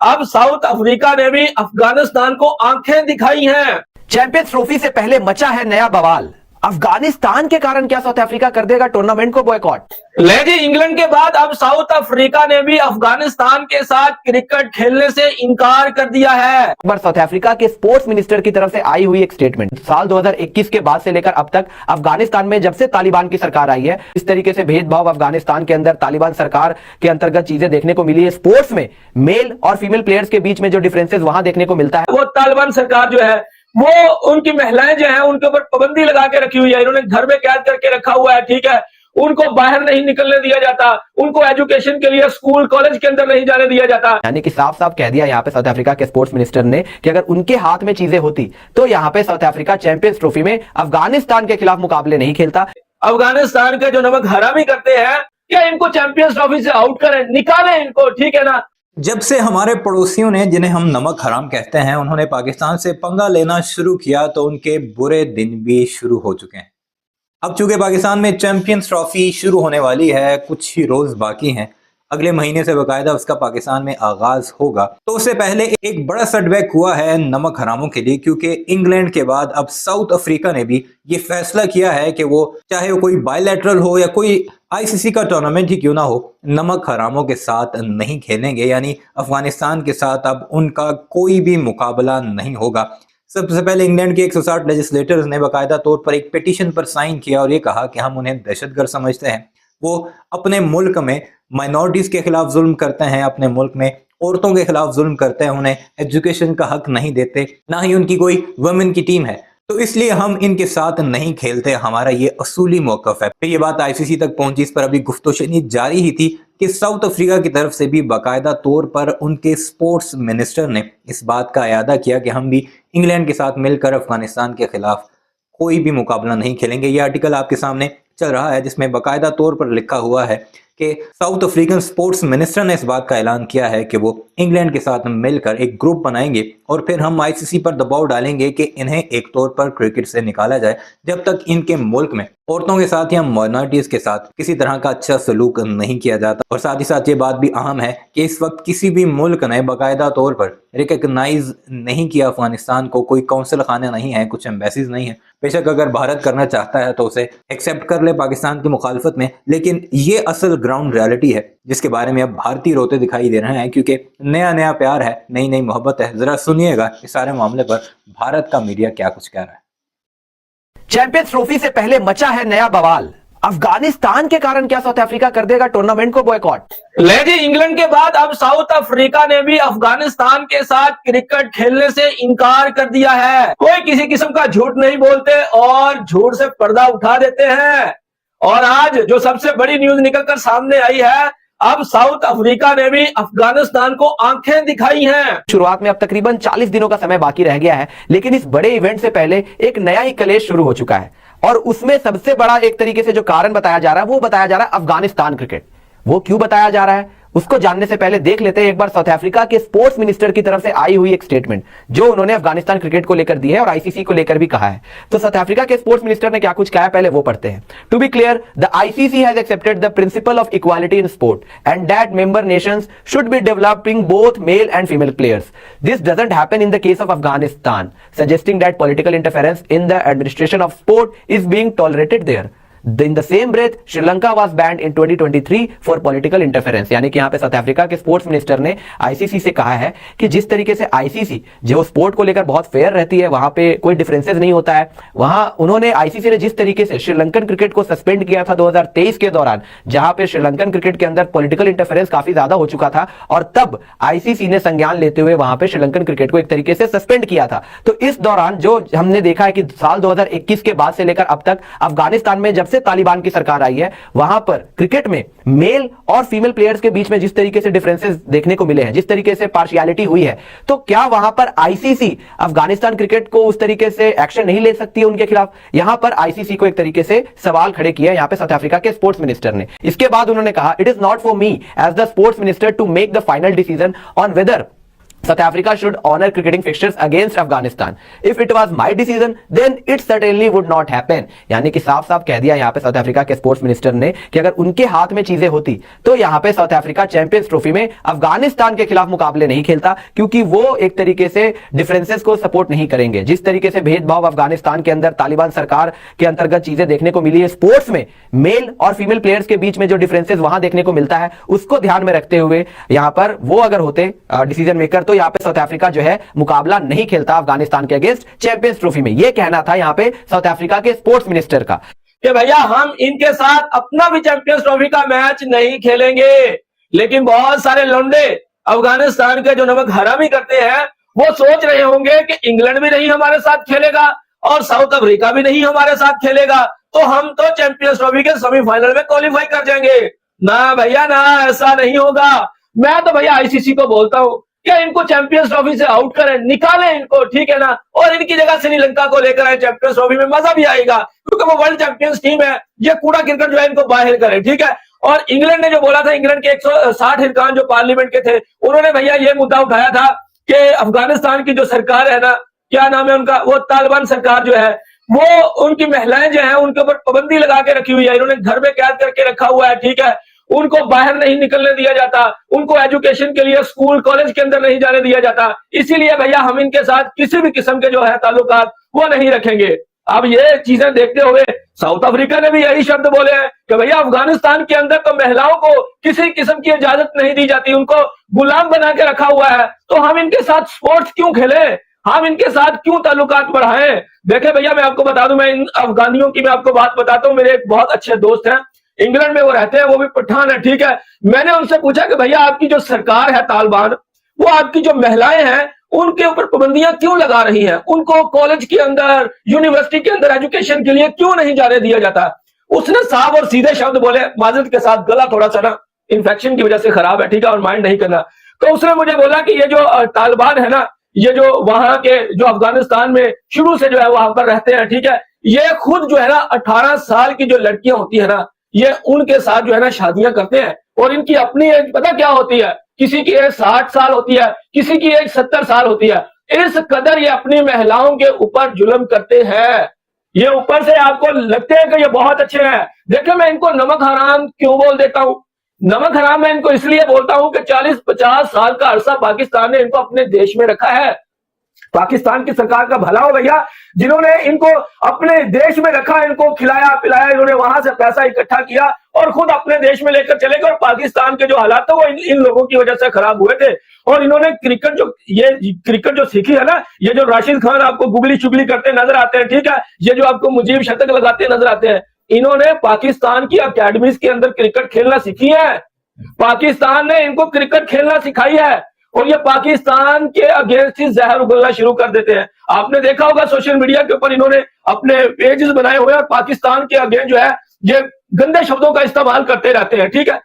अब south Africa ने भी अफगानिस्तान को आंखें दिखाई हैं। चैंपियंस ट्रॉफी से पहले मचा है नया बवाल। अफगानिस्तान के कारण क्या साउथ अफ्रीका कर देगा टूर्नामेंट को बॉयकॉट? ले जी, इंग्लैंड के बाद अब साउथ अफ्रीका ने भी अफगानिस्तान के साथ क्रिकेट खेलने से इनकार कर दिया है। पर साउथ अफ्रीका के स्पोर्ट्स मिनिस्टर की तरफ से आई हुई एक स्टेटमेंट, साल 2021 के बाद से लेकर अब तक अफगानिस्तान में जब से तालिबान की सरकार आई है, इस तरीके से भेदभाव अफगानिस्तान के अंदर तालिबान सरकार के अंतर्गत चीजें देखने को मिली है। स्पोर्ट्स में मेल और फीमेल प्लेयर्स के बीच में जो डिफरेंसेस वहां देखने को मिलता है, वो तालिबान सरकार जो है वो उनकी महिलाएं जो है उनके ऊपर पाबंदी लगा के रखी हुई है। इन्होंने घर में कैद करके रखा हुआ है, ठीक है। उनको बाहर नहीं निकलने दिया जाता, उनको एजुकेशन के लिए स्कूल कॉलेज के अंदर नहीं जाने दिया जाता। यानी कि साफ साफ कह दिया यहाँ पे साउथ अफ्रीका के स्पोर्ट्स मिनिस्टर ने कि अगर उनके हाथ में चीजें होती तो यहाँ पे साउथ अफ्रीका चैंपियंस ट्रॉफी में अफगानिस्तान के खिलाफ मुकाबले नहीं खेलता। अफगानिस्तान के जो नमक हरामी करते हैं, क्या इनको चैंपियंस ट्रॉफी से आउट करें, निकालें इनको, ठीक है ना। जब से हमारे पड़ोसियों ने, जिन्हें हम नमक हराम कहते हैं, उन्होंने पाकिस्तान से पंगा लेना शुरू किया तो उनके बुरे दिन भी शुरू हो चुके हैं। अब चूंकि पाकिस्तान में चैंपियंस ट्रॉफी शुरू होने वाली है, कुछ ही रोज बाकी हैं, अगले महीने से बाकायदा उसका पाकिस्तान में आगाज होगा, तो उससे पहले एक बड़ा सेटबैक हुआ है नमक हरामों के लिए, क्योंकि इंग्लैंड के बाद अब साउथ अफ्रीका ने भी ये फैसला किया है कि वो चाहे वो कोई बायलैटरल हो या कोई आईसीसी का टूर्नामेंट ही क्यों ना हो, नमक हरामों के साथ नहीं खेलेंगे। यानी अफगानिस्तान के साथ अब उनका कोई भी मुकाबला नहीं होगा। सबसे पहले इंग्लैंड के 160 लेजिस्लेटर्स ने बाकायदा तौर पर एक पिटीशन पर साइन किया और ये कहा कि हम उन्हें दहशतगर्द समझते हैं। वो अपने मुल्क में माइनॉरिटीज के खिलाफ जुल्म करते हैं, अपने मुल्क में औरतों के खिलाफ जुल्म करते हैं, उन्हें एजुकेशन का हक नहीं देते, ना ही उनकी कोई वुमेन की टीम है, तो इसलिए हम इनके साथ नहीं खेलते, हमारा ये असूली मौकफ है। फिर ये बात आईसीसी तक पहुंची, इस पर अभी गुफ्तगू जारी ही थी कि साउथ अफ्रीका की तरफ से भी बाकायदा तौर पर उनके स्पोर्ट्स मिनिस्टर ने इस बात का इरादा किया कि हम भी इंग्लैंड के साथ मिलकर अफगानिस्तान के खिलाफ कोई भी मुकाबला नहीं खेलेंगे। ये आर्टिकल आपके सामने चल रहा है जिसमें बाकायदा तौर पर लिखा हुआ है कि साउथ अफ्रीकन स्पोर्ट्स मिनिस्टर ने इस बात का ऐलान किया है कि वो इंग्लैंड के साथ मिलकर एक ग्रुप बनाएंगे और फिर हम आईसीसी पर दबाव डालेंगे कि इन्हें एक तौर पर क्रिकेट से निकाला जाए जब तक इनके मुल्क में औरतों के साथ या माइनॉरिटीज के साथ किसी तरह का अच्छा सलूक नहीं किया जाता। और साथ ही साथ ये बात भी अहम है कि इस वक्त किसी भी मुल्क ने बाकायदा तौर पर रिकग्नाइज नहीं किया अफगानिस्तान को, कोई कौंसल खाने नहीं है, कुछ एम्बेसीज नहीं है। बेशक अगर भारत करना चाहता है तो उसे एक्सेप्ट कर ले पाकिस्तान की मुखालफत में, लेकिन ये असल ग्राउंड रियलिटी है जिसके बारे में अब भारतीय रोते दिखाई दे रहे हैं, क्योंकि नया नया प्यार है, नई नई मोहब्बत है। जरा सुनिएगा इस सारे मामले पर भारत का मीडिया क्या कुछ कह रहा है। चैंपियंस ट्रॉफी से पहले मचा है नया बवाल। अफगानिस्तान के कारण क्या साउथ अफ्रीका कर देगा टूर्नामेंट को बॉयकॉट? ले जी, इंग्लैंड के बाद अब साउथ अफ्रीका ने भी अफगानिस्तान के साथ क्रिकेट खेलने से इनकार कर दिया है। कोई किसी किस्म का झूठ नहीं बोलते और झूठ से पर्दा उठा देते हैं। और आज जो सबसे बड़ी न्यूज निकलकर सामने आई है, अब साउथ अफ्रीका ने भी अफगानिस्तान को आंखें दिखाई हैं। शुरुआत में अब तकरीबन 40 दिनों का समय बाकी रह गया है, लेकिन इस बड़े इवेंट से पहले एक नया ही कलेश शुरू हो चुका है और उसमें सबसे बड़ा एक तरीके से जो कारण बताया जा रहा है वो बताया जा रहा है अफगानिस्तान क्रिकेट। वो क्यों बताया जा रहा है उसको जानने से पहले देख लेते हैं एक बार साउथ अफ्रीका के स्पोर्ट्स मिनिस्टर की तरफ से आई हुई एक स्टेटमेंट जो उन्होंने अफगानिस्तान क्रिकेट को लेकर दी है और आईसीसी को लेकर भी कहा है। तो साउथ अफ्रीका के स्पोर्ट्स मिनिस्टर ने क्या कुछ कहा है पहले वो पढ़ते हैं। To be clear, the ICC has accepted the principle of equality in sport and that member Nations should be developing both male and female players. This doesn't happen in the case of Afghanistan, suggesting that political interference in the administration of sport is being tolerated there. In the same breath, Sri Lanka was banned in 2023 for political interference। यानी कि यहाँ पे South Africa के sports minister ने ICC से कहा है कि जिस तरीके से आईसीसी जो स्पोर्ट को लेकर बहुत फेयर रहती है, वहां पे कोई डिफरेंसेस नहीं होता है, वहां उन्होंने आईसीसी ने जिस तरीके से श्रीलंकन क्रिकेट को सस्पेंड किया था 2023 के दौरान, जहां पे श्रीलंकन क्रिकेट के अंदर पॉलिटिकल इंटरफेरेंस काफी ज्यादा हो चुका था और तब आईसीसी ने संज्ञान लेते हुए वहां पे श्रीलंकन क्रिकेट को एक तरीके से सस्पेंड किया था। तो इस दौरान जो हमने देखा है कि साल 2021 के बाद से लेकर अब तक अफगानिस्तान में जब से तालिबान की सरकार आई है, वहां पर क्रिकेट में मेल और फीमेल प्लेयर्स के बीच में जिस तरीके से डिफरेंसेस देखने को मिले हैं, जिस तरीके से पार्शियलिटी हुई है, तो क्या वहां पर आईसीसी अफगानिस्तान क्रिकेट को उस तरीके से एक्शन नहीं ले सकती है उनके खिलाफ? यहां पर आईसीसी को एक तरीके से सवाल खड़े किए यहां पे साउथ अफ्रीका के स्पोर्ट्स मिनिस्टर ने। इसके बाद उन्होंने कहा, it is not for me as the sports minister to make the final decision on whether South Africa should honor cricketing fixtures against Afghanistan. If it was my decision, then it certainly would not happen. यानी कि साफ साफ कह दिया यहाँ पे South Africa के sports minister ने कि अगर उनके हाथ में चीजें होती तो यहाँ पे साउथ अफ्रीका चैंपियंस ट्रॉफी में अफगानिस्तान के खिलाफ मुकाबले नहीं खेलता, क्योंकि वो एक तरीके से डिफरेंसेस को सपोर्ट नहीं करेंगे। जिस तरीके से भेदभाव अफगानिस्तान के अंदर तालिबान सरकार के अंतर्गत चीजें देखने को मिली है स्पोर्ट्स में, मेल और फीमेल प्लेयर्स के बीच में जो डिफरेंसेस वहां देखने को मिलता है, उसको ध्यान में रखते हुए यहां पर वो अगर होते डिसीजन मेकर तो यहां पे साउथ अफ्रीका जो है मुकाबला नहीं खेलता अफगानिस्तान के अगेंस्ट चैंपियंस ट्रॉफी में। यह कहना था यहां पे साउथ अफ्रीका के स्पोर्ट्स मिनिस्टर का कि भैया हम इनके साथ अपना भी चैंपियंस ट्रॉफी का मैच नहीं खेलेंगे। लेकिन बहुत सारे लौंडे अफगानिस्तान के जो नमक हरामी करते हैं वो सोच रहे होंगे कि इंग्लैंड भी नहीं हमारे साथ खेलेगा और साउथ अफ्रीका भी नहीं हमारे साथ खेलेगा, तो हम तो चैंपियंस ट्रॉफी के सेमीफाइनल में क्वालिफाई कर जाएंगे। ना भैया ना, ऐसा नहीं होगा। मैं तो भैया आईसीसी को बोलता हूं कि इनको चैंपियंस ट्रॉफी से आउट करें, निकालें इनको, ठीक है ना, और इनकी जगह श्रीलंका को लेकर आए चैंपियंस ट्रॉफी में, मजा भी आएगा क्योंकि वो वर्ल्ड चैंपियंस टीम है। ये कूड़ा क्रिकेट जो है इनको बाहर करें, ठीक है। और इंग्लैंड ने जो बोला था, इंग्लैंड के 160 हिरकान जो पार्लियामेंट के थे, उन्होंने भैया ये मुद्दा उठाया था कि अफगानिस्तान की जो सरकार है ना, क्या नाम है उनका, वो तालिबान सरकार जो है, वो उनकी महिलाएं जो है उनके ऊपर पाबंदी लगा के रखी हुई है, इन्होंने घर में कैद करके रखा हुआ है, ठीक है। उनको बाहर नहीं निकलने दिया जाता, उनको एजुकेशन के लिए स्कूल कॉलेज के अंदर नहीं जाने दिया जाता। इसीलिए भैया हम इनके साथ किसी भी किस्म के जो है ताल्लुकात वो नहीं रखेंगे। अब ये चीजें देखते हुए साउथ अफ्रीका ने भी यही शब्द बोले हैं कि भैया अफगानिस्तान के अंदर तो महिलाओं को किसी किस्म की इजाजत नहीं दी जाती, उनको गुलाम बना के रखा हुआ है, तो हम इनके साथ स्पोर्ट्स क्यों खेले, हम इनके साथ क्यों ताल्लुकात बढ़ाएं। देखे भैया मैं आपको बता दूं, मैं इन अफगानियों की मैं आपको बात बताता हूं। मेरे एक बहुत अच्छे दोस्त हैं, इंग्लैंड में वो रहते हैं, वो भी पठान है, ठीक है। मैंने उनसे पूछा कि भैया आपकी जो सरकार है तालिबान, वो आपकी जो महिलाएं हैं उनके ऊपर पाबंदियां क्यों लगा रही हैं, उनको कॉलेज के अंदर यूनिवर्सिटी के अंदर एजुकेशन के लिए क्यों नहीं जाने दिया जाता। उसने साफ और सीधे शब्द बोले, माजरत के साथ गला थोड़ा सा ना इन्फेक्शन की वजह से खराब है, ठीक है, और माइंड नहीं करना। तो उसने मुझे बोला कि ये जो तालिबान है ना, ये जो वहां के जो अफगानिस्तान में शुरू से जो है वहां पर रहते हैं, ठीक है, ये खुद जो है ना 18 साल की जो लड़कियां होती है ना, ये उनके साथ जो है ना शादियां करते हैं, और इनकी अपनी एज पता क्या होती है, किसी की एज 60 साल होती है, किसी की एज 70 साल होती है। इस कदर ये अपनी महिलाओं के ऊपर जुल्म करते हैं। ये ऊपर से आपको लगते हैं कि ये बहुत अच्छे हैं। देखिए मैं इनको नमक हराम क्यों बोल देता हूं। नमक हराम मैं इनको इसलिए बोलता हूं कि 40-50 साल का अरसा पाकिस्तान ने इनको अपने देश में रखा है। पाकिस्तान की सरकार का भला हो भैया, जिन्होंने इनको अपने देश में रखा, इनको खिलाया पिलाया, इन्होंने वहां से पैसा इकट्ठा किया और खुद अपने देश में लेकर चले गए। और पाकिस्तान के जो हालात थे वो इन लोगों की वजह से खराब हुए थे। और इन्होंने क्रिकेट जो सीखी है ना, ये जो राशिद खान आपको गुगली चुगली करते नजर आते हैं, ठीक है, ये जो आपको मुजीब शतक लगाते नजर आते हैं, इन्होंने पाकिस्तान की अकेडमीज के अंदर क्रिकेट खेलना सीखी है। पाकिस्तान ने इनको क्रिकेट खेलना सिखाई है और ये पाकिस्तान के अगेंस्ट ही जहर उगलना शुरू कर देते हैं। आपने देखा होगा सोशल मीडिया के ऊपर इन्होंने अपने पेजेस बनाए हुए हैं और पाकिस्तान के अगेंस्ट जो है ये गंदे शब्दों का इस्तेमाल करते रहते हैं, ठीक है।